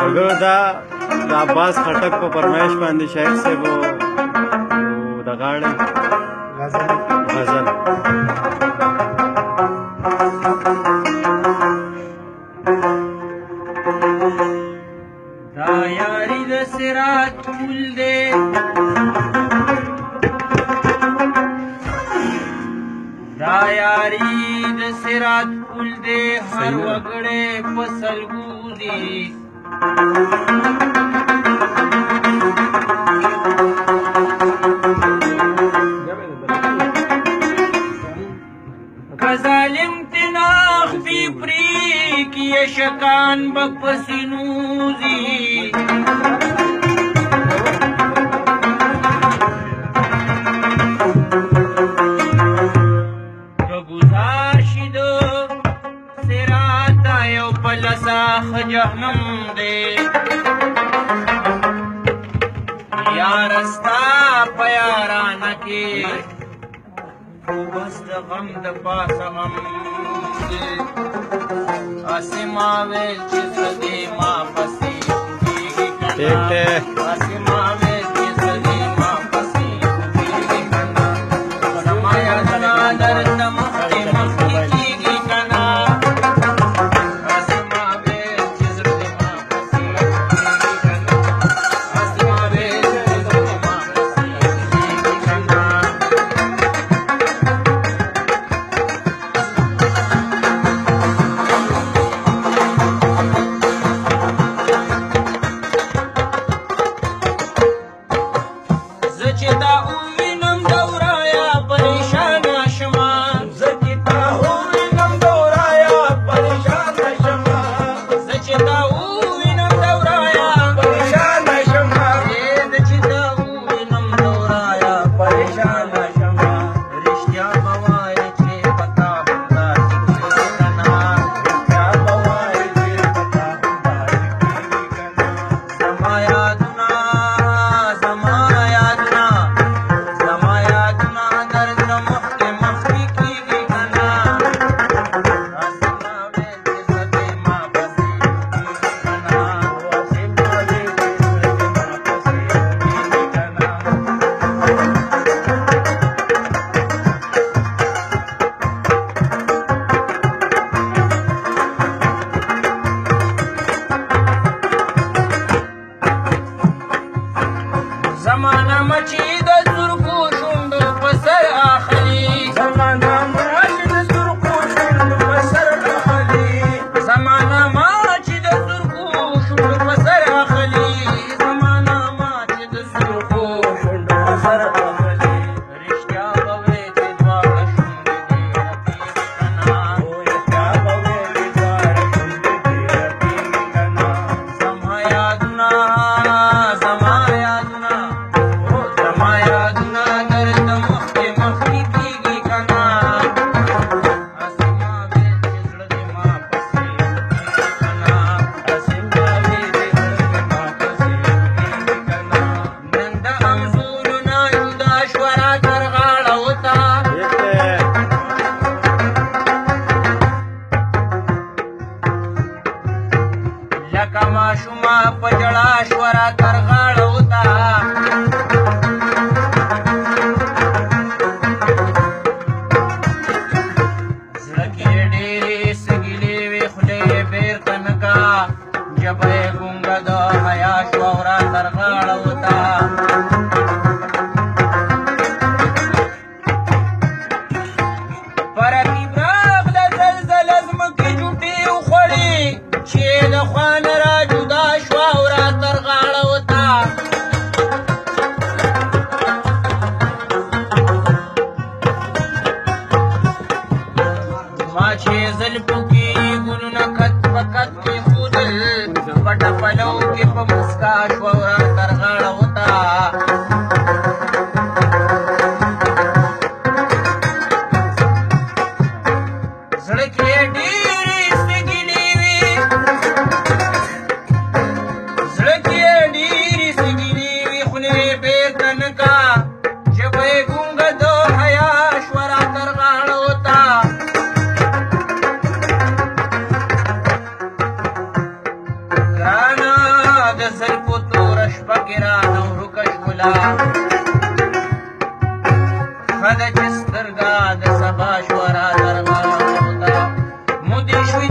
مګر دا د عباس خټک په فرمایش باندې شاعر صاحب د غاړې غزل دا یاری د صراط پل دی دا یاری د صراط پل دی هر وګړی په سلګو دی که ظالم تناخ فی پریک یشکان بپسینوزی که گزار شیدو سراتا یو پلساخ جهنم دے یارستا پیارانکی بس د غم د پاسه غم اسما ویل چې زدې ما پسې کېږي کنه اسما ویل چې زدې ما پسې کېږي کنه زما یادونه درته مخکې مخکې کېږي کنه اسما ویل چې زدې ما پسې کېږي کنه اسما ویل چې زدې ما پسې کېږي کنه زمانہ مچی د زرکو شوندو په سر اخلي زمانہ مچی د زرکو شوندو په سر اخلي زمانہ مچی د زرکو شوندو په سر اخلي زمانہ مچی د زرکو شوندو په سر اخلي رښتیا به وې چې دواړه شونډې دې رپېږي کنه رښتیا به وې چې دواړه شونډې دې رپېږي کنه زما یادونه زما یادونه لکه ماشومه په ژړا شوره تر غاړه وته زړه کې ډېرې سګلې وې خولې یې بېرته نه کا ژبه یې ګونګه د حیا شوه او را تر غاړه وته په رقیب راغله زلزله ځمکې جوټې وخوړې چې د خوا نه را جدا شوه او را تر غاړه وته ما چې زلفو کې ګلونه کت په کت کېښودل پټه پلو کې په مسکا شوه او را تر غاړه وته زړه کې ډېرې سګلې وې زړه کې ډېرې سګلې وې خولې یې بېرته نه کا ژبه یې ګونګه د حیا شوه را تر غاړه وته والا خده چې سترګه د سبا شوه را درغاده مودې شوې